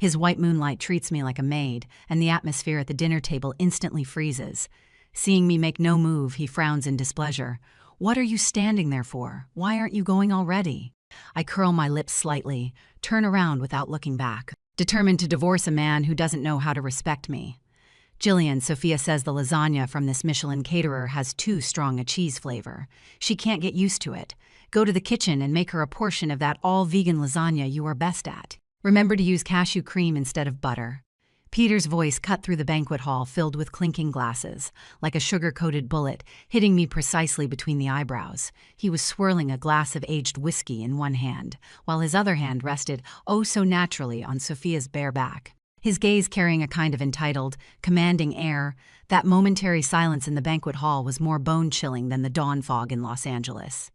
His white moonlight treats me like a maid, and the atmosphere at the dinner table instantly freezes. Seeing me make no move, he frowns in displeasure. "What are you standing there for? Why aren't you going already?" I curl my lips slightly, turn around without looking back, determined to divorce a man who doesn't know how to respect me. "Jillian, Sophia says the lasagna from this Michelin caterer has too strong a cheese flavor. She can't get used to it. Go to the kitchen and make her a portion of that all-vegan lasagna you are best at. Remember to use cashew cream instead of butter." Peter's voice cut through the banquet hall filled with clinking glasses, like a sugar-coated bullet, hitting me precisely between the eyebrows. He was swirling a glass of aged whiskey in one hand, while his other hand rested, oh so naturally, on Sophia's bare back. His gaze carrying a kind of entitled, commanding air. That momentary silence in the banquet hall was more bone-chilling than the dawn fog in Los Angeles.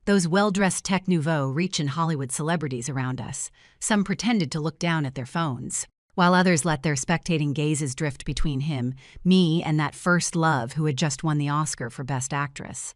Those well-dressed tech nouveau rich and Hollywood celebrities around us, some pretended to look down at their phones, while others let their spectating gazes drift between him, me, and that first love who had just won the Oscar for Best Actress.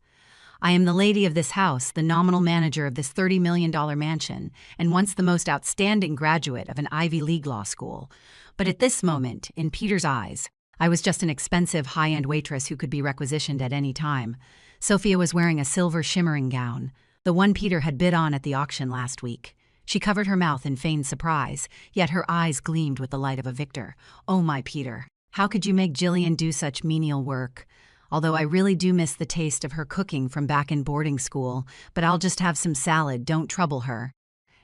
I am the lady of this house, the nominal manager of this $30 million mansion, and once the most outstanding graduate of an Ivy League law school. But at this moment, in Peter's eyes, I was just an expensive, high-end waitress who could be requisitioned at any time. Sophia was wearing a silver shimmering gown, the one Peter had bid on at the auction last week. She covered her mouth in feigned surprise, yet her eyes gleamed with the light of a victor. "Oh, my Peter, how could you make Jillian do such menial work? Although I really do miss the taste of her cooking from back in boarding school, but I'll just have some salad, don't trouble her."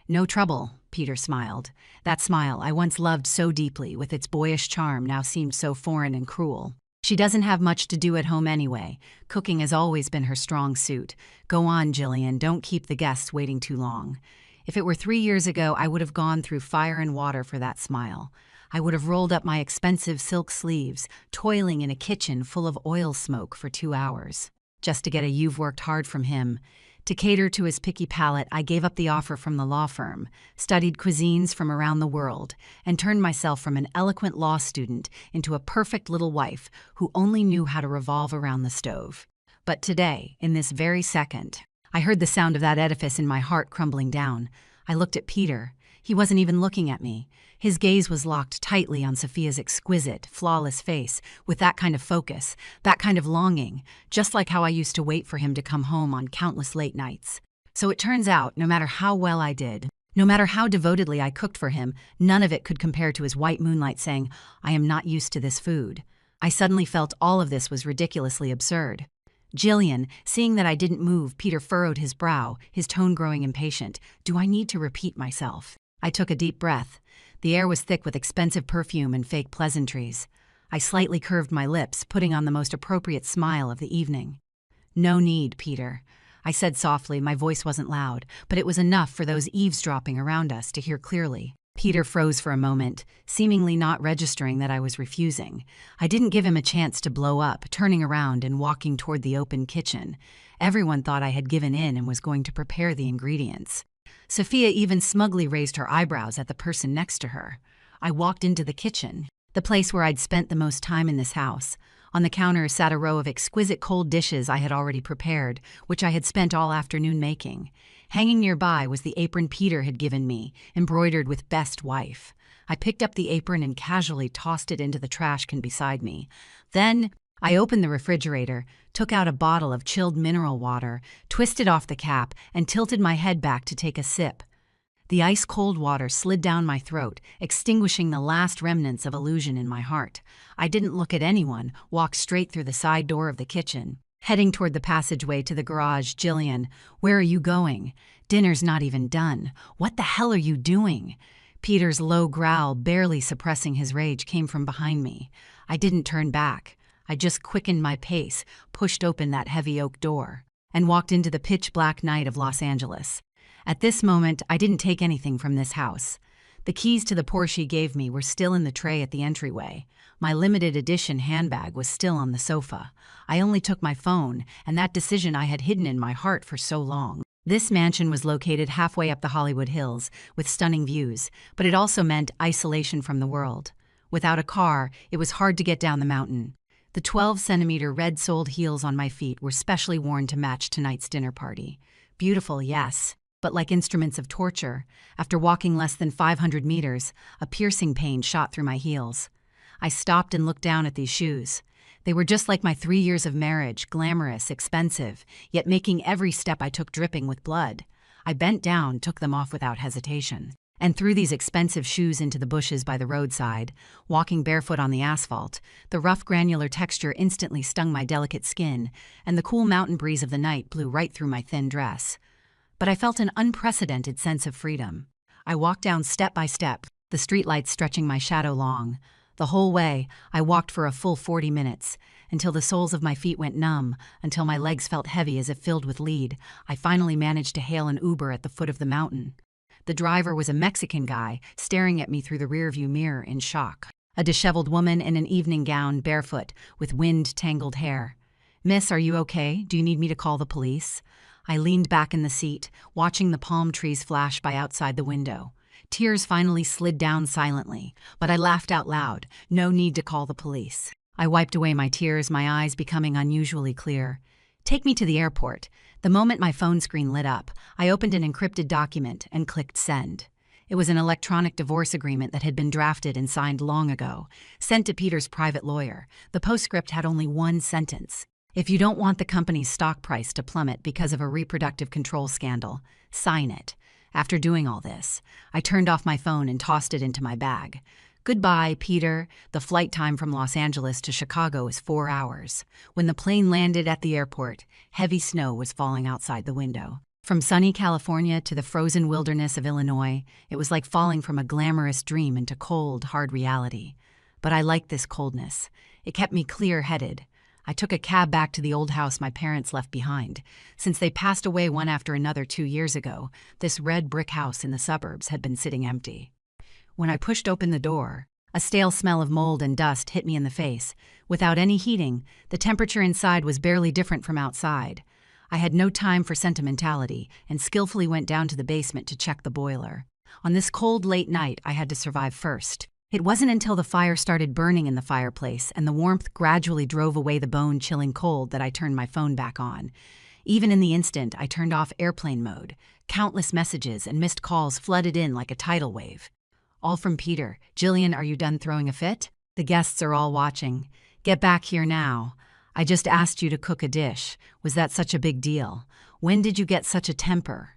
"No trouble," Peter smiled. That smile I once loved so deeply, with its boyish charm, now seemed so foreign and cruel. "She doesn't have much to do at home anyway. Cooking has always been her strong suit. Go on, Jillian, don't keep the guests waiting too long." If it were 3 years ago, I would have gone through fire and water for that smile. I would have rolled up my expensive silk sleeves, toiling in a kitchen full of oil smoke for 2 hours, just to get a "you've worked hard" from him. To cater to his picky palate, I gave up the offer from the law firm, studied cuisines from around the world, and turned myself from an eloquent law student into a perfect little wife who only knew how to revolve around the stove. But today, in this very second, I heard the sound of that edifice in my heart crumbling down. I looked at Peter. He wasn't even looking at me. His gaze was locked tightly on Sophia's exquisite, flawless face, with that kind of focus, that kind of longing, just like how I used to wait for him to come home on countless late nights. So it turns out, no matter how well I did, no matter how devotedly I cooked for him, none of it could compare to his white moonlight saying, "I am not used to this food." I suddenly felt all of this was ridiculously absurd. "Jillian," seeing that I didn't move, Peter furrowed his brow, his tone growing impatient. "Do I need to repeat myself?" I took a deep breath. The air was thick with expensive perfume and fake pleasantries. I slightly curved my lips, putting on the most appropriate smile of the evening. "No need, Peter," I said softly. My voice wasn't loud, but it was enough for those eavesdropping around us to hear clearly. Peter froze for a moment, seemingly not registering that I was refusing. I didn't give him a chance to blow up, turning around and walking toward the open kitchen. Everyone thought I had given in and was going to prepare the ingredients. Sophia even smugly raised her eyebrows at the person next to her. I walked into the kitchen, the place where I'd spent the most time in this house. On the counter sat a row of exquisite cold dishes I had already prepared, which I had spent all afternoon making. Hanging nearby was the apron Peter had given me, embroidered with "Best Wife." I picked up the apron and casually tossed it into the trash can beside me. Then I opened the refrigerator, took out a bottle of chilled mineral water, twisted off the cap, and tilted my head back to take a sip. The ice-cold water slid down my throat, extinguishing the last remnants of illusion in my heart. I didn't look at anyone, walked straight through the side door of the kitchen, heading toward the passageway to the garage. "Jillian, where are you going? Dinner's not even done. What the hell are you doing?" Peter's low growl, barely suppressing his rage, came from behind me. I didn't turn back. I just quickened my pace, pushed open that heavy oak door, and walked into the pitch-black night of Los Angeles. At this moment, I didn't take anything from this house. The keys to the Porsche he gave me were still in the tray at the entryway. My limited edition handbag was still on the sofa. I only took my phone, and that decision I had hidden in my heart for so long. This mansion was located halfway up the Hollywood Hills, with stunning views, but it also meant isolation from the world. Without a car, it was hard to get down the mountain. The 12-centimeter red-soled heels on my feet were specially worn to match tonight's dinner party. Beautiful, yes, but like instruments of torture. After walking less than 500 meters, a piercing pain shot through my heels. I stopped and looked down at these shoes. They were just like my 3 years of marriage, glamorous, expensive, yet making every step I took dripping with blood. I bent down, took them off without hesitation, and threw these expensive shoes into the bushes by the roadside. Walking barefoot on the asphalt, the rough granular texture instantly stung my delicate skin, and the cool mountain breeze of the night blew right through my thin dress. But I felt an unprecedented sense of freedom. I walked down step by step, the streetlights stretching my shadow long. The whole way, I walked for a full 40 minutes, until the soles of my feet went numb, until my legs felt heavy as if filled with lead. I finally managed to hail an Uber at the foot of the mountain. The driver was a Mexican guy, staring at me through the rearview mirror in shock. A disheveled woman in an evening gown, barefoot, with wind-tangled hair. "Miss, are you okay? Do you need me to call the police?" I leaned back in the seat, watching the palm trees flash by outside the window. Tears finally slid down silently, but I laughed out loud. No need to call the police. I wiped away my tears, my eyes becoming unusually clear. "Take me to the airport." The moment my phone screen lit up, I opened an encrypted document and clicked send. It was an electronic divorce agreement that had been drafted and signed long ago, sent to Peter's private lawyer. The postscript had only one sentence. "If you don't want the company's stock price to plummet because of a reproductive control scandal, sign it." After doing all this, I turned off my phone and tossed it into my bag. Goodbye, Peter. The flight time from Los Angeles to Chicago is 4 hours. When the plane landed at the airport, heavy snow was falling outside the window. From sunny California to the frozen wilderness of Illinois, it was like falling from a glamorous dream into cold, hard reality. But I liked this coldness. It kept me clear-headed. I took a cab back to the old house my parents left behind. Since they passed away one after another 2 years ago, this red brick house in the suburbs had been sitting empty. When I pushed open the door, a stale smell of mold and dust hit me in the face. Without any heating, the temperature inside was barely different from outside. I had no time for sentimentality and skillfully went down to the basement to check the boiler. On this cold, late night, I had to survive first. It wasn't until the fire started burning in the fireplace and the warmth gradually drove away the bone-chilling cold that I turned my phone back on. Even in the instant, I turned off airplane mode. Countless messages and missed calls flooded in like a tidal wave. All from Peter. "Jillian, are you done throwing a fit? The guests are all watching. Get back here now. I just asked you to cook a dish. Was that such a big deal? When did you get such a temper?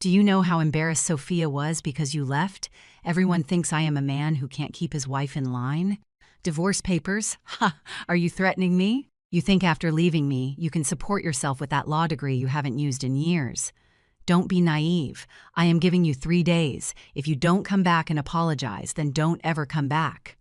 Do you know how embarrassed Sophia was because you left? Everyone thinks I am a man who can't keep his wife in line. Divorce papers? Ha! Are you threatening me? You think after leaving me, you can support yourself with that law degree you haven't used in years. Don't be naive. I am giving you 3 days. If you don't come back and apologize, then don't ever come back."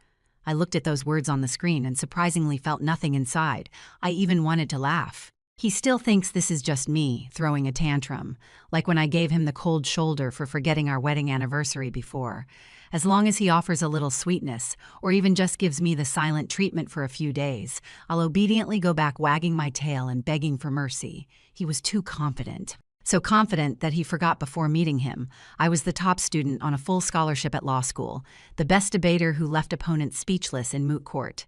I looked at those words on the screen and surprisingly felt nothing inside. I even wanted to laugh. He still thinks this is just me, throwing a tantrum, like when I gave him the cold shoulder for forgetting our wedding anniversary before. As long as he offers a little sweetness, or even just gives me the silent treatment for a few days, I'll obediently go back wagging my tail and begging for mercy. He was too confident. So confident that he forgot before meeting him, I was the top student on a full scholarship at law school, the best debater who left opponents speechless in moot court.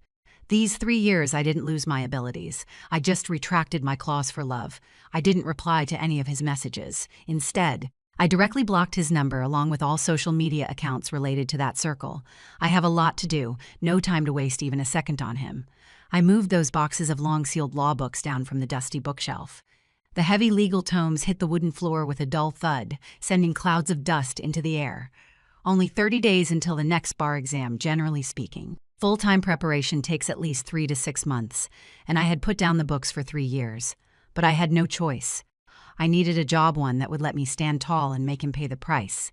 These 3 years I didn't lose my abilities. I just retracted my clause for love. I didn't reply to any of his messages. Instead, I directly blocked his number along with all social media accounts related to that circle. I have a lot to do, no time to waste even a second on him. I moved those boxes of long-sealed law books down from the dusty bookshelf. The heavy legal tomes hit the wooden floor with a dull thud, sending clouds of dust into the air. Only 30 days until the next bar exam, generally speaking. Full-time preparation takes at least 3 to 6 months, and I had put down the books for 3 years. But I had no choice. I needed a job, one that would let me stand tall and make him pay the price.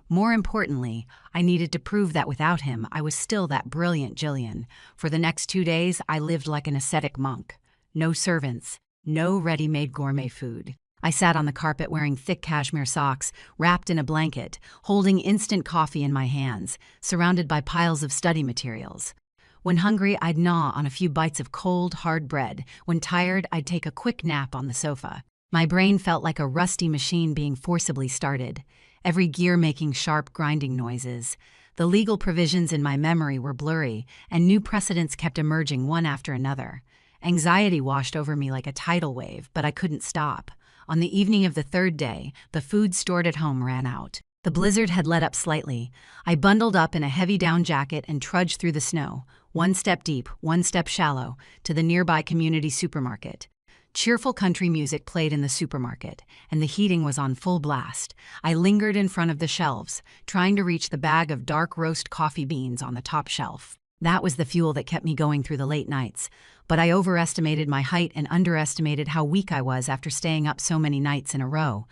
More importantly, I needed to prove that without him, I was still that brilliant Jillian. For the next 2 days, I lived like an ascetic monk. No servants, no ready-made gourmet food. I sat on the carpet wearing thick cashmere socks, wrapped in a blanket, holding instant coffee in my hands, surrounded by piles of study materials. When hungry, I'd gnaw on a few bites of cold, hard bread. When tired, I'd take a quick nap on the sofa. My brain felt like a rusty machine being forcibly started, every gear making sharp, grinding noises. The legal provisions in my memory were blurry, and new precedents kept emerging one after another. Anxiety washed over me like a tidal wave, but I couldn't stop. On the evening of the third day, the food stored at home ran out. The blizzard had let up slightly. I bundled up in a heavy down jacket and trudged through the snow, one step deep, one step shallow, to the nearby community supermarket. Cheerful country music played in the supermarket, and the heating was on full blast. I lingered in front of the shelves, trying to reach the bag of dark roast coffee beans on the top shelf. That was the fuel that kept me going through the late nights. But I overestimated my height and underestimated how weak I was after staying up so many nights in a row.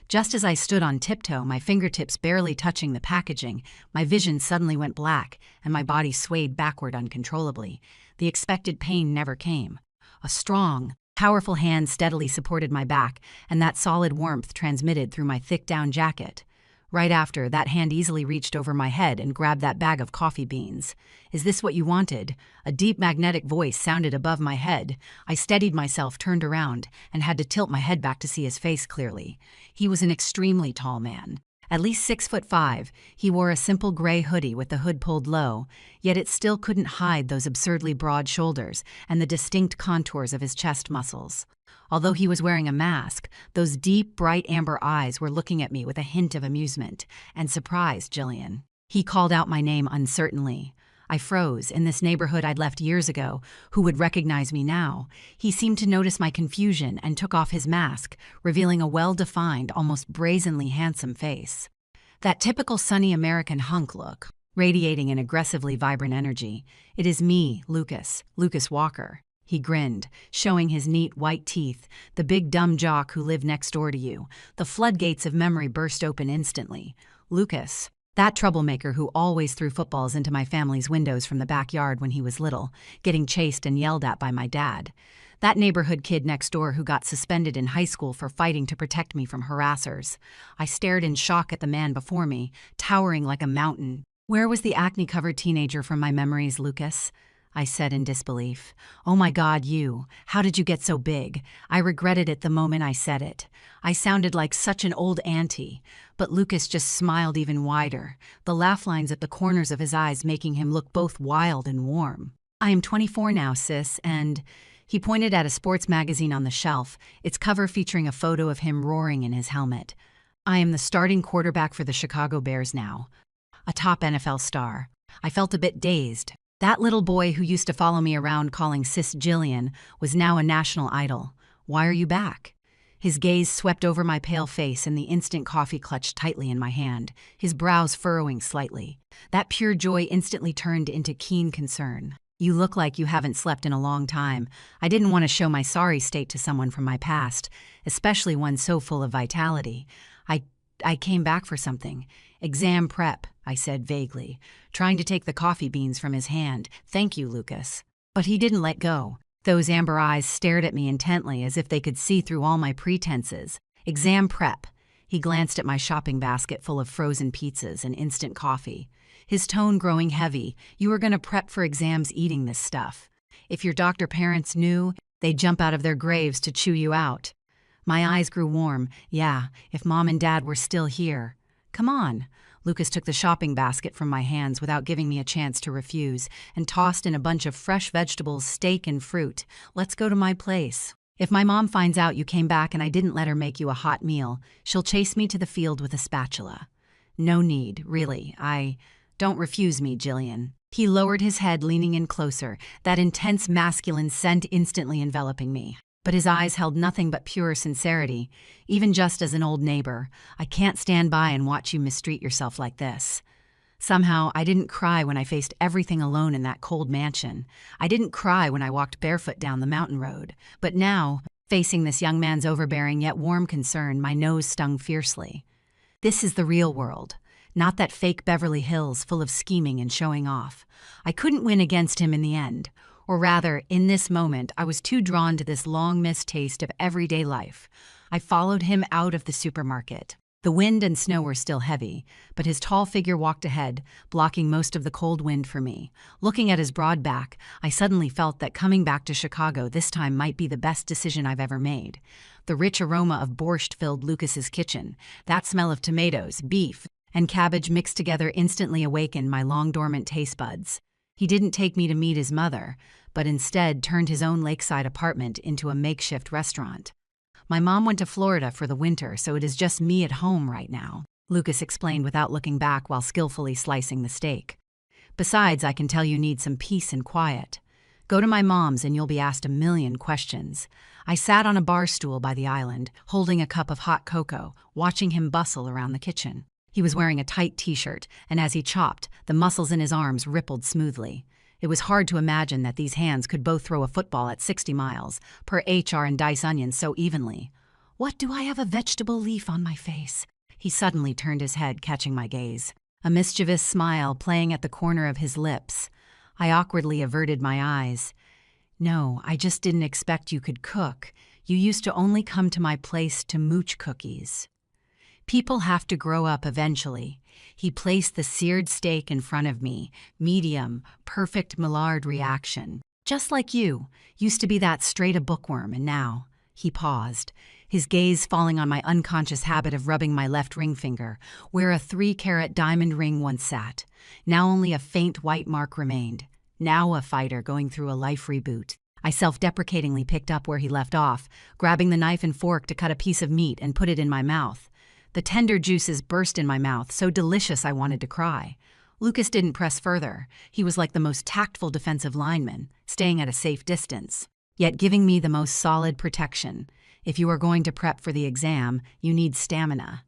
Just as I stood on tiptoe, my fingertips barely touching the packaging, my vision suddenly went black, and my body swayed backward uncontrollably. The expected pain never came. A strong, powerful hand steadily supported my back, and that solid warmth transmitted through my thick down jacket. Right after, that hand easily reached over my head and grabbed that bag of coffee beans. "Is this what you wanted?" A deep magnetic voice sounded above my head. I steadied myself, turned around, and had to tilt my head back to see his face clearly. He was an extremely tall man. At least 6'5", he wore a simple gray hoodie with the hood pulled low, yet it still couldn't hide those absurdly broad shoulders and the distinct contours of his chest muscles. Although he was wearing a mask, those deep, bright amber eyes were looking at me with a hint of amusement and surprise. "Jillian." He called out my name uncertainly. I froze. In this neighborhood I'd left years ago, who would recognize me now? He seemed to notice my confusion and took off his mask, revealing a well-defined, almost brazenly handsome face. That typical sunny American hunk look, radiating an aggressively vibrant energy. "It is me, Lucas Walker." He grinned, showing his neat white teeth. "The big dumb jock who lived next door to you." The floodgates of memory burst open instantly. Lucas, that troublemaker who always threw footballs into my family's windows from the backyard when he was little, getting chased and yelled at by my dad. That neighborhood kid next door who got suspended in high school for fighting to protect me from harassers. I stared in shock at the man before me, towering like a mountain. "Where was the acne-covered teenager from my memories, Lucas?" I said in disbelief. "Oh my God, you. How did you get so big?" I regretted it the moment I said it. I sounded like such an old auntie, but Lucas just smiled even wider, the laugh lines at the corners of his eyes making him look both wild and warm. "I am 24 now, sis, and..." He pointed at a sports magazine on the shelf, its cover featuring a photo of him roaring in his helmet. "I am the starting quarterback for the Chicago Bears now. A top NFL star." I felt a bit dazed. That little boy who used to follow me around calling Sis Jillian was now a national idol. "Why are you back?" His gaze swept over my pale face and the instant coffee clutched tightly in my hand, his brows furrowing slightly. That pure joy instantly turned into keen concern. "You look like you haven't slept in a long time." I didn't want to show my sorry state to someone from my past, especially one so full of vitality. I came back for something. "Exam prep," I said vaguely, trying to take the coffee beans from his hand. "Thank you, Lucas." But he didn't let go. Those amber eyes stared at me intently as if they could see through all my pretenses. "Exam prep." He glanced at my shopping basket full of frozen pizzas and instant coffee, his tone growing heavy. "You were going to prep for exams eating this stuff. If your doctor parents knew, they'd jump out of their graves to chew you out." My eyes grew warm. "Yeah, if Mom and Dad were still here." "Come on." Lucas took the shopping basket from my hands without giving me a chance to refuse and tossed in a bunch of fresh vegetables, steak, and fruit. "Let's go to my place. If my mom finds out you came back and I didn't let her make you a hot meal, she'll chase me to the field with a spatula." "No need, really. Don't refuse me, Jillian." He lowered his head, leaning in closer, that intense masculine scent instantly enveloping me. But his eyes held nothing but pure sincerity. "Even just as an old neighbor, I can't stand by and watch you mistreat yourself like this." Somehow, I didn't cry when I faced everything alone in that cold mansion. I didn't cry when I walked barefoot down the mountain road. But now, facing this young man's overbearing yet warm concern, my nose stung fiercely. This is the real world, not that fake Beverly Hills full of scheming and showing off. I couldn't win against him in the end. Or rather, in this moment, I was too drawn to this long-missed taste of everyday life. I followed him out of the supermarket. The wind and snow were still heavy, but his tall figure walked ahead, blocking most of the cold wind for me. Looking at his broad back, I suddenly felt that coming back to Chicago this time might be the best decision I've ever made. The rich aroma of borscht filled Lucas's kitchen. That smell of tomatoes, beef, and cabbage mixed together instantly awakened my long-dormant taste buds. He didn't take me to meet his mother, but instead turned his own lakeside apartment into a makeshift restaurant. My mom went to Florida for the winter, so it is just me at home right now," Lucas explained without looking back while skillfully slicing the steak. "Besides, I can tell you need some peace and quiet. Go to my mom's and you'll be asked a million questions." I sat on a bar stool by the island, holding a cup of hot cocoa, watching him bustle around the kitchen. He was wearing a tight t-shirt, and as he chopped, the muscles in his arms rippled smoothly. It was hard to imagine that these hands could both throw a football at 60 miles per HR and dice onions so evenly. "What, do I have a vegetable leaf on my face?" He suddenly turned his head, catching my gaze, a mischievous smile playing at the corner of his lips. I awkwardly averted my eyes. "No, I just didn't expect you could cook. You used to only come to my place to mooch cookies." "People have to grow up eventually." He placed the seared steak in front of me, medium, perfect Maillard reaction. "Just like you, used to be that straight a bookworm, and now—" He paused, his gaze falling on my unconscious habit of rubbing my left ring finger, where a 3-carat diamond ring once sat. Now only a faint white mark remained. Now a fighter going through a life reboot. I self-deprecatingly picked up where he left off, grabbing the knife and fork to cut a piece of meat and put it in my mouth. The tender juices burst in my mouth, so delicious I wanted to cry. Lucas didn't press further. He was like the most tactful defensive lineman, staying at a safe distance, yet giving me the most solid protection. "If you are going to prep for the exam, you need stamina."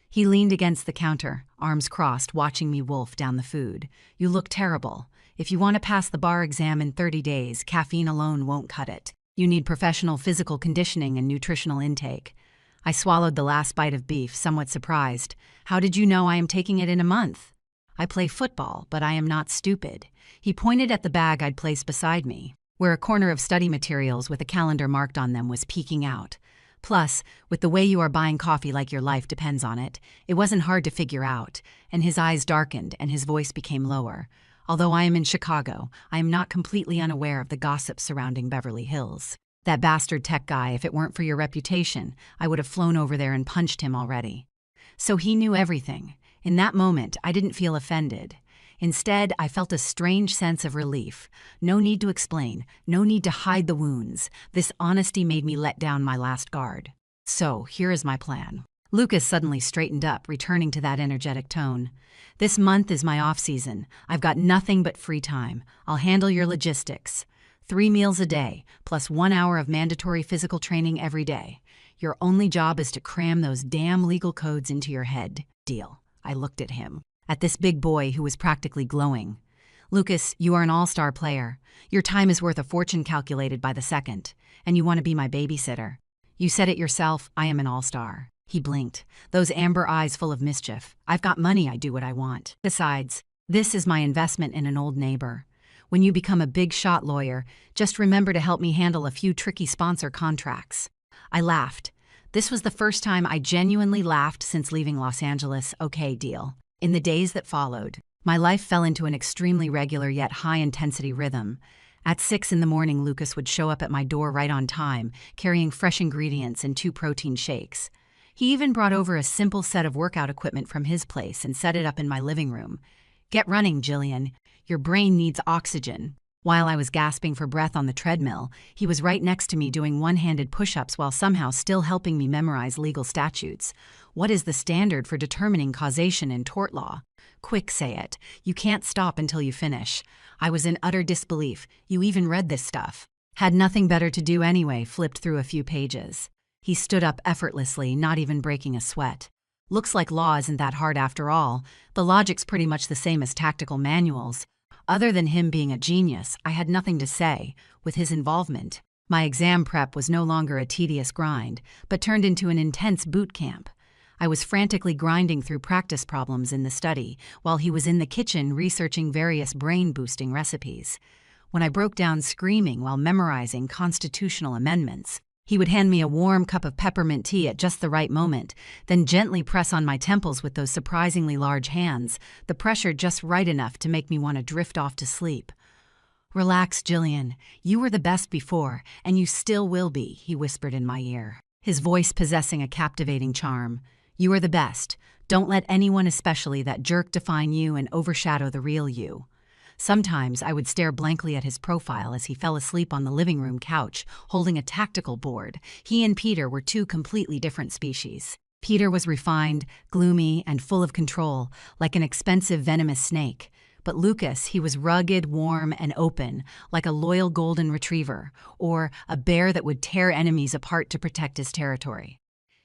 He leaned against the counter, arms crossed, watching me wolf down the food. "You look terrible. If you want to pass the bar exam in 30 days, caffeine alone won't cut it. You need professional physical conditioning and nutritional intake." I swallowed the last bite of beef, somewhat surprised. "How did you know I am taking it in a month?" "I play football, but I am not stupid." He pointed at the bag I'd placed beside me, where a corner of study materials with a calendar marked on them was peeking out. "Plus, with the way you are buying coffee like your life depends on it, it wasn't hard to figure out," and his eyes darkened and his voice became lower. "Although I am in Chicago, I am not completely unaware of the gossip surrounding Beverly Hills. That bastard tech guy, if it weren't for your reputation, I would have flown over there and punched him already." So he knew everything. In that moment, I didn't feel offended. Instead, I felt a strange sense of relief. No need to explain, no need to hide the wounds. This honesty made me let down my last guard. "So, here is my plan." Lucas suddenly straightened up, returning to that energetic tone. "This month is my off-season. I've got nothing but free time. I'll handle your logistics. 3 meals a day, plus 1 hour of mandatory physical training every day. Your only job is to cram those damn legal codes into your head. Deal?" I looked at him, at this big boy who was practically glowing. "Lucas, you are an all-star player. Your time is worth a fortune calculated by the second, and you want to be my babysitter. You said it yourself, I am an all-star." He blinked, those amber eyes full of mischief. "I've got money, I do what I want. Besides, this is my investment in an old neighbor. When you become a big-shot lawyer, just remember to help me handle a few tricky sponsor contracts." I laughed. This was the first time I genuinely laughed since leaving Los Angeles. "Okay, deal." In the days that followed, my life fell into an extremely regular yet high-intensity rhythm. At 6 in the morning, Lucas would show up at my door right on time, carrying fresh ingredients and 2 protein shakes. He even brought over a simple set of workout equipment from his place and set it up in my living room. "Get running, Jillian. Your brain needs oxygen." While I was gasping for breath on the treadmill, he was right next to me doing one-handed push-ups while somehow still helping me memorize legal statutes. What is the standard for determining causation in tort law? "Quick, say it. You can't stop until you finish." I was in utter disbelief. "You even read this stuff?" Had nothing better to do anyway, flipped through a few pages. He stood up effortlessly, not even breaking a sweat. "Looks like law isn't that hard after all. The logic's pretty much the same as tactical manuals." Other than him being a genius, I had nothing to say. With his involvement, my exam prep was no longer a tedious grind, but turned into an intense boot camp. I was frantically grinding through practice problems in the study, while he was in the kitchen researching various brain-boosting recipes. When I broke down screaming while memorizing constitutional amendments, he would hand me a warm cup of peppermint tea at just the right moment, then gently press on my temples with those surprisingly large hands, the pressure just right enough to make me want to drift off to sleep. "Relax, Jillian. You were the best before, and you still will be," he whispered in my ear, his voice possessing a captivating charm. "You are the best. Don't let anyone, especially that jerk, define you and overshadow the real you." Sometimes I would stare blankly at his profile as he fell asleep on the living room couch, holding a tactical board. He and Peter were two completely different species. Peter was refined, gloomy, and full of control, like an expensive venomous snake. But Lucas, he was rugged, warm, and open, like a loyal golden retriever, or a bear that would tear enemies apart to protect his territory.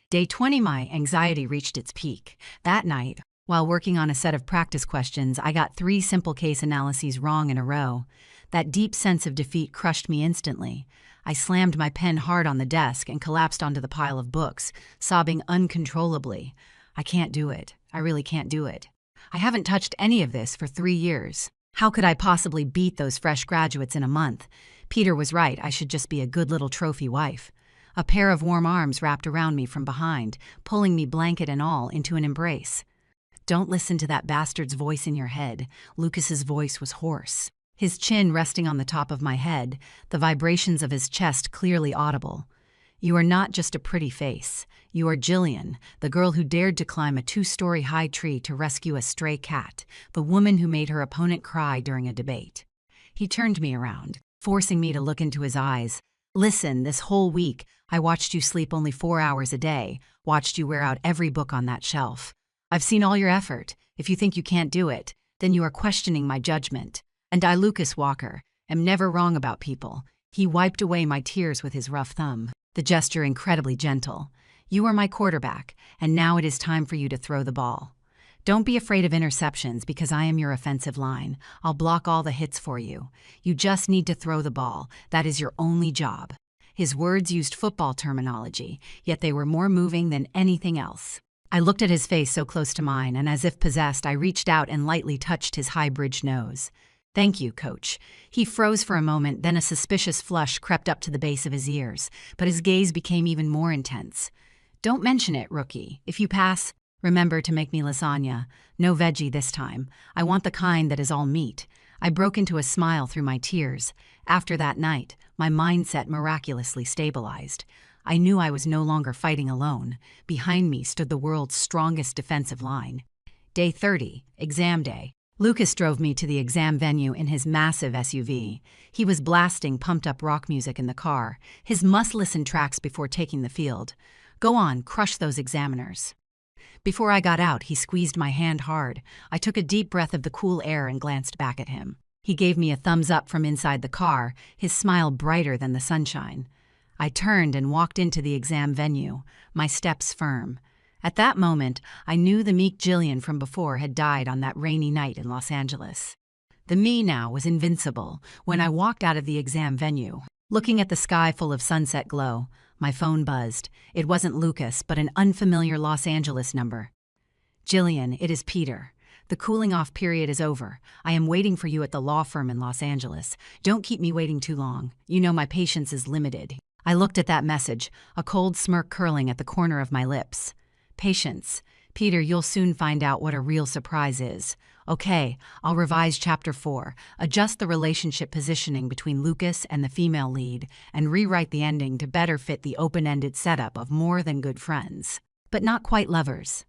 Day 20, my anxiety reached its peak. That night, while working on a set of practice questions, I got 3 simple case analyses wrong in a row. That deep sense of defeat crushed me instantly. I slammed my pen hard on the desk and collapsed onto the pile of books, sobbing uncontrollably. I can't do it. I really can't do it. I haven't touched any of this for 3 years. How could I possibly beat those fresh graduates in a month? Peter was right. I should just be a good little trophy wife. A pair of warm arms wrapped around me from behind, pulling me blanket and all into an embrace. Don't listen to that bastard's voice in your head. Lucas's voice was hoarse. His chin resting on the top of my head, the vibrations of his chest clearly audible. You are not just a pretty face. You are Jillian, the girl who dared to climb a 2-story high tree to rescue a stray cat, the woman who made her opponent cry during a debate. He turned me around, forcing me to look into his eyes. Listen, this whole week, I watched you sleep only 4 hours a day, watched you wear out every book on that shelf. I've seen all your effort. If you think you can't do it, then you are questioning my judgment. And I, Lucas Walker, am never wrong about people. He wiped away my tears with his rough thumb, the gesture incredibly gentle. You are my quarterback, and now it is time for you to throw the ball. Don't be afraid of interceptions because I am your offensive line. I'll block all the hits for you. You just need to throw the ball. That is your only job. His words used football terminology, yet they were more moving than anything else. I looked at his face so close to mine, and as if possessed, I reached out and lightly touched his high-bridged nose. Thank you, coach. He froze for a moment, then a suspicious flush crept up to the base of his ears, but his gaze became even more intense. Don't mention it, rookie. If you pass, remember to make me lasagna. No veggie this time. I want the kind that is all meat. I broke into a smile through my tears. After that night, my mindset miraculously stabilized. I knew I was no longer fighting alone. Behind me stood the world's strongest defensive line. Day 30, exam day. Lucas drove me to the exam venue in his massive SUV. He was blasting pumped-up rock music in the car, his must-listen tracks before taking the field. Go on, crush those examiners. Before I got out, he squeezed my hand hard. I took a deep breath of the cool air and glanced back at him. He gave me a thumbs up from inside the car, his smile brighter than the sunshine. I turned and walked into the exam venue, my steps firm. At that moment, I knew the meek Jillian from before had died on that rainy night in Los Angeles. The me now was invincible. When I walked out of the exam venue, looking at the sky full of sunset glow, my phone buzzed. It wasn't Lucas, but an unfamiliar Los Angeles number. Jillian, it is Peter. The cooling-off period is over. I am waiting for you at the law firm in Los Angeles. Don't keep me waiting too long. You know my patience is limited. I looked at that message, a cold smirk curling at the corner of my lips. Patience. Peter, you'll soon find out what a real surprise is. Okay, I'll revise Chapter 4, adjust the relationship positioning between Lucas and the female lead, and rewrite the ending to better fit the open-ended setup of more than good friends. But not quite lovers.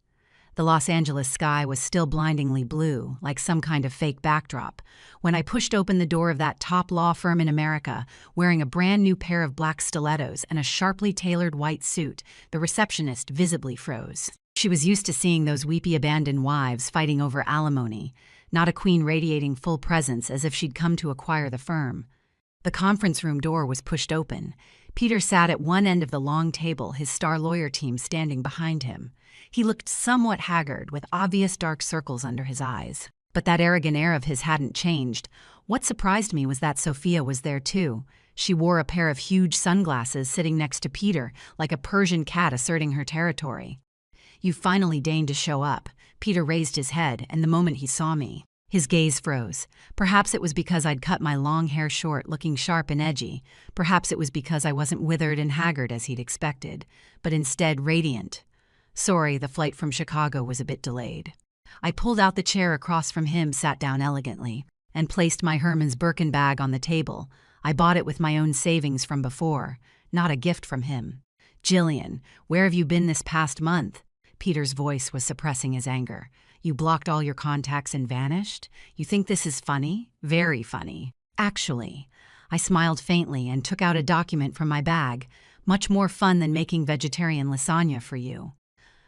The Los Angeles sky was still blindingly blue, like some kind of fake backdrop. When I pushed open the door of that top law firm in America, wearing a brand new pair of black stilettos and a sharply tailored white suit, the receptionist visibly froze. She was used to seeing those weepy abandoned wives fighting over alimony, not a queen radiating full presence as if she'd come to acquire the firm. The conference room door was pushed open. Peter sat at one end of the long table, his star lawyer team standing behind him. He looked somewhat haggard, with obvious dark circles under his eyes. But that arrogant air of his hadn't changed. What surprised me was that Sophia was there too. She wore a pair of huge sunglasses sitting next to Peter, like a Persian cat asserting her territory. You finally deigned to show up. Peter raised his head, and the moment he saw me, his gaze froze. Perhaps it was because I'd cut my long hair short, looking sharp and edgy. Perhaps it was because I wasn't withered and haggard as he'd expected, but instead radiant. Sorry, the flight from Chicago was a bit delayed. I pulled out the chair across from him, sat down elegantly, and placed my Herman's Birkin bag on the table. I bought it with my own savings from before, not a gift from him. Jillian, where have you been this past month? Peter's voice was suppressing his anger. You blocked all your contacts and vanished? You think this is funny? Very funny. Actually, I smiled faintly and took out a document from my bag. Much more fun than making vegetarian lasagna for you.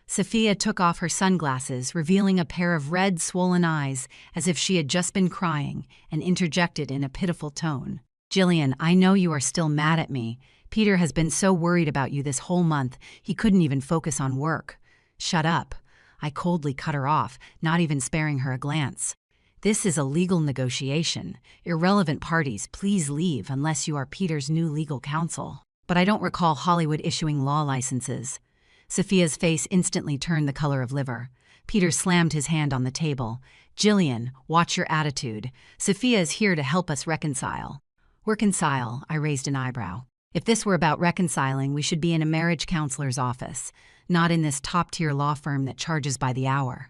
Sophia took off her sunglasses, revealing a pair of red, swollen eyes, as if she had just been crying, and interjected in a pitiful tone. Jillian, I know you are still mad at me. Peter has been so worried about you this whole month, he couldn't even focus on work. Shut up. I coldly cut her off, not even sparing her a glance. This is a legal negotiation. Irrelevant parties, please leave unless you are Peter's new legal counsel. But I don't recall Hollywood issuing law licenses. Sophia's face instantly turned the color of liver. Peter slammed his hand on the table. Jillian, watch your attitude. Sophia is here to help us reconcile. Reconcile, I raised an eyebrow. If this were about reconciling, we should be in a marriage counselor's office, not in this top-tier law firm that charges by the hour.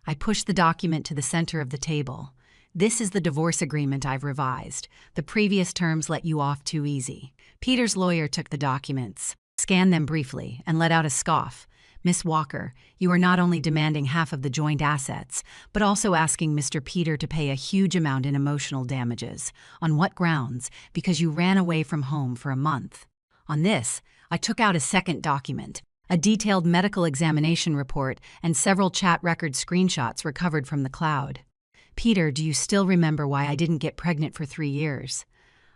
I pushed the document to the center of the table. This is the divorce agreement I've revised. The previous terms let you off too easy. Peter's lawyer took the documents, scanned them briefly, and let out a scoff. Miss Walker, you are not only demanding half of the joint assets, but also asking Mr. Peter to pay a huge amount in emotional damages. On what grounds? Because you ran away from home for a month. On this, I took out a second document, a detailed medical examination report and several chat record screenshots recovered from the cloud. Peter, do you still remember why I didn't get pregnant for 3 years?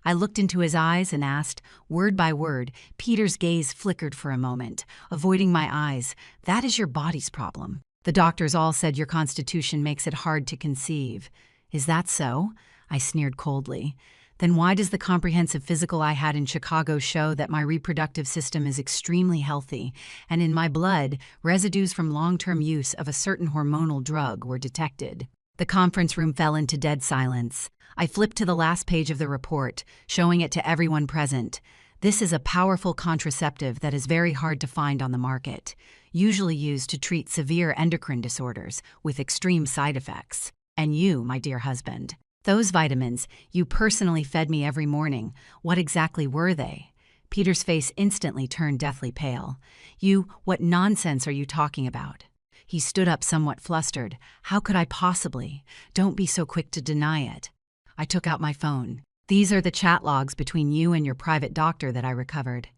I looked into his eyes and asked, word by word. Peter's gaze flickered for a moment, avoiding my eyes. That is your body's problem. The doctors all said your constitution makes it hard to conceive. Is that so? I sneered coldly. Then why does the comprehensive physical I had in Chicago show that my reproductive system is extremely healthy, and in my blood, residues from long-term use of a certain hormonal drug were detected? The conference room fell into dead silence. I flipped to the last page of the report, showing it to everyone present. This is a powerful contraceptive that is very hard to find on the market, usually used to treat severe endocrine disorders with extreme side effects. And you, my dear husband, those vitamins you personally fed me every morning, what exactly were they? Peter's face instantly turned deathly pale. What nonsense are you talking about? He stood up somewhat flustered. How could I possibly? Don't be so quick to deny it. I took out my phone. These are the chat logs between you and your private doctor that I recovered.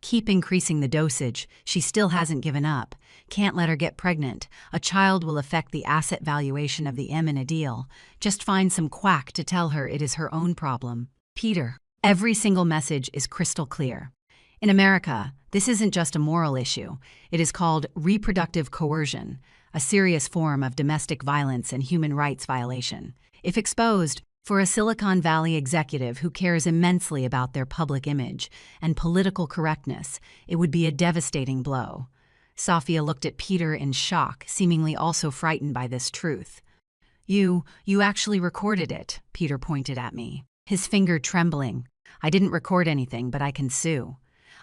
Keep increasing the dosage. She still hasn't given up. Can't let her get pregnant. A child will affect the asset valuation of the M in a deal. Just find some quack to tell her it is her own problem. Peter, every single message is crystal clear. In America, this isn't just a moral issue. It is called reproductive coercion, a serious form of domestic violence and human rights violation. If exposed, for a Silicon Valley executive who cares immensely about their public image and political correctness, it would be a devastating blow. Sophia looked at Peter in shock, seemingly also frightened by this truth. You actually recorded it, Peter pointed at me, his finger trembling. I didn't record anything, but I can sue.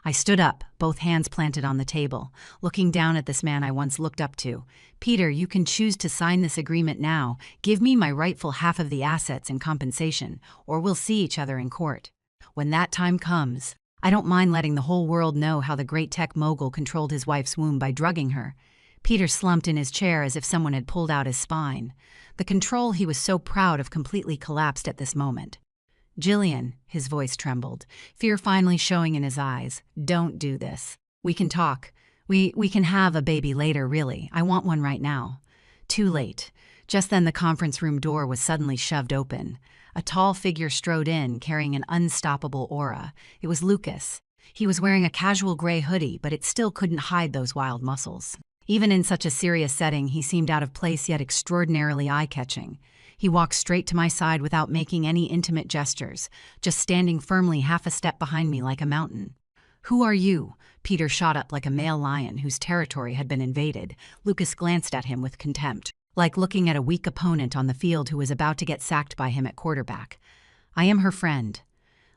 I stood up, both hands planted on the table, looking down at this man I once looked up to. Peter, you can choose to sign this agreement now. Give me my rightful half of the assets and compensation, or we'll see each other in court. When that time comes, I don't mind letting the whole world know how the great tech mogul controlled his wife's womb by drugging her. Peter slumped in his chair as if someone had pulled out his spine. The control he was so proud of completely collapsed at this moment. Jillian, his voice trembled, fear finally showing in his eyes. Don't do this. We can talk. We can have a baby later, really. I want one right now. Too late. Just then the conference room door was suddenly shoved open. A tall figure strode in, carrying an unstoppable aura. It was Lucas. He was wearing a casual gray hoodie, but it still couldn't hide those wild muscles. Even in such a serious setting, he seemed out of place yet extraordinarily eye-catching. He walked straight to my side without making any intimate gestures, just standing firmly half a step behind me like a mountain. Who are you? Peter shot up like a male lion whose territory had been invaded. Lucas glanced at him with contempt, like looking at a weak opponent on the field who was about to get sacked by him at quarterback. I am her friend.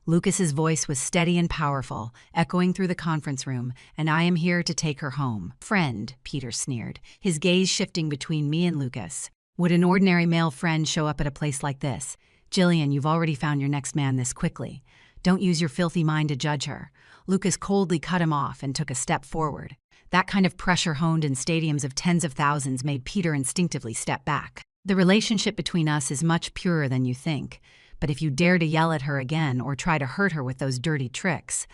Lucas's voice was steady and powerful, echoing through the conference room, and I am here to take her home. Friend, Peter sneered, his gaze shifting between me and Lucas. Would an ordinary male friend show up at a place like this? Jillian, you've already found your next man this quickly. Don't use your filthy mind to judge her. Lucas coldly cut him off and took a step forward. That kind of pressure honed in stadiums of tens of thousands made Peter instinctively step back. The relationship between us is much purer than you think, but if you dare to yell at her again or try to hurt her with those dirty tricks.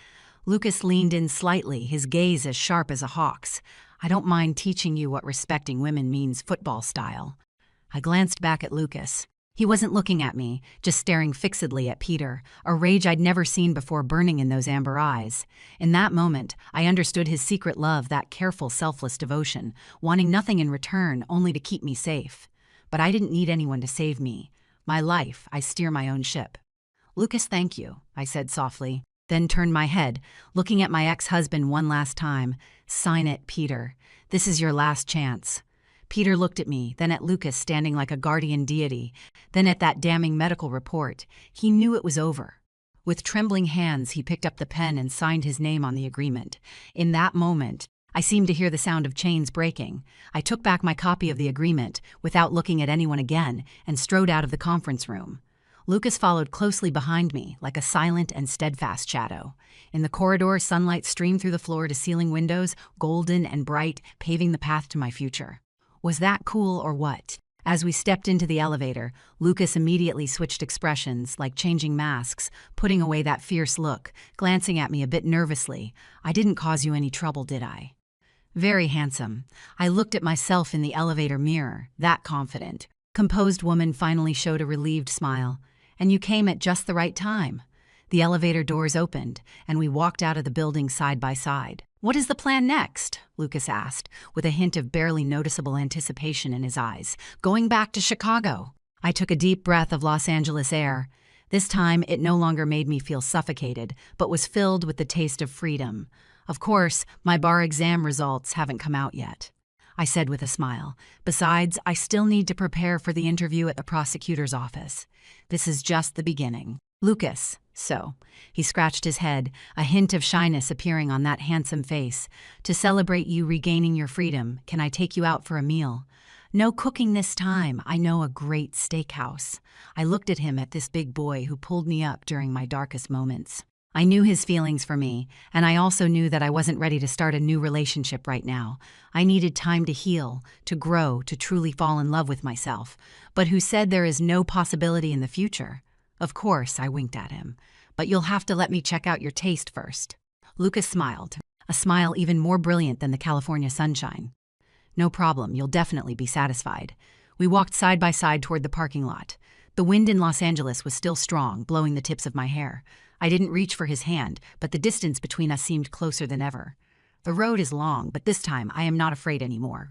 Lucas leaned in slightly, his gaze as sharp as a hawk's. I don't mind teaching you what respecting women means football style. I glanced back at Lucas. He wasn't looking at me, just staring fixedly at Peter, a rage I'd never seen before burning in those amber eyes. In that moment, I understood his secret love, that careful, selfless devotion, wanting nothing in return, only to keep me safe. But I didn't need anyone to save me. My life, I steer my own ship. Lucas, thank you, I said softly, then turned my head, looking at my ex-husband one last time. Sign it, Peter. This is your last chance. Peter looked at me, then at Lucas standing like a guardian deity, then at that damning medical report. He knew it was over. With trembling hands, he picked up the pen and signed his name on the agreement. In that moment, I seemed to hear the sound of chains breaking. I took back my copy of the agreement, without looking at anyone again, and strode out of the conference room. Lucas followed closely behind me, like a silent and steadfast shadow. In the corridor, sunlight streamed through the floor-to-ceiling windows, golden and bright, paving the path to my future. Was that cool or what? As we stepped into the elevator, Lucas immediately switched expressions, like changing masks, putting away that fierce look, glancing at me a bit nervously. I didn't cause you any trouble, did I? Very handsome. I looked at myself in the elevator mirror, that confident. Composed woman finally showed a relieved smile. And you came at just the right time. The elevator doors opened, and we walked out of the building side by side. What is the plan next? Lucas asked, with a hint of barely noticeable anticipation in his eyes. Going back to Chicago. I took a deep breath of Los Angeles air. This time, it no longer made me feel suffocated, but was filled with the taste of freedom. Of course, my bar exam results haven't come out yet, I said with a smile. Besides, I still need to prepare for the interview at the prosecutor's office. This is just the beginning. Lucas, so. He scratched his head, a hint of shyness appearing on that handsome face. To celebrate you regaining your freedom, can I take you out for a meal? No cooking this time. I know a great steakhouse. I looked at him, at this big boy who pulled me up during my darkest moments. I knew his feelings for me, and I also knew that I wasn't ready to start a new relationship right now. I needed time to heal, to grow, to truly fall in love with myself. But who said there is no possibility in the future? Of course, I winked at him. But you'll have to let me check out your taste first. Lucas smiled, a smile even more brilliant than the California sunshine. No problem, you'll definitely be satisfied. We walked side by side toward the parking lot. The wind in Los Angeles was still strong, blowing the tips of my hair. I didn't reach for his hand, but the distance between us seemed closer than ever. The road is long, but this time I am not afraid anymore.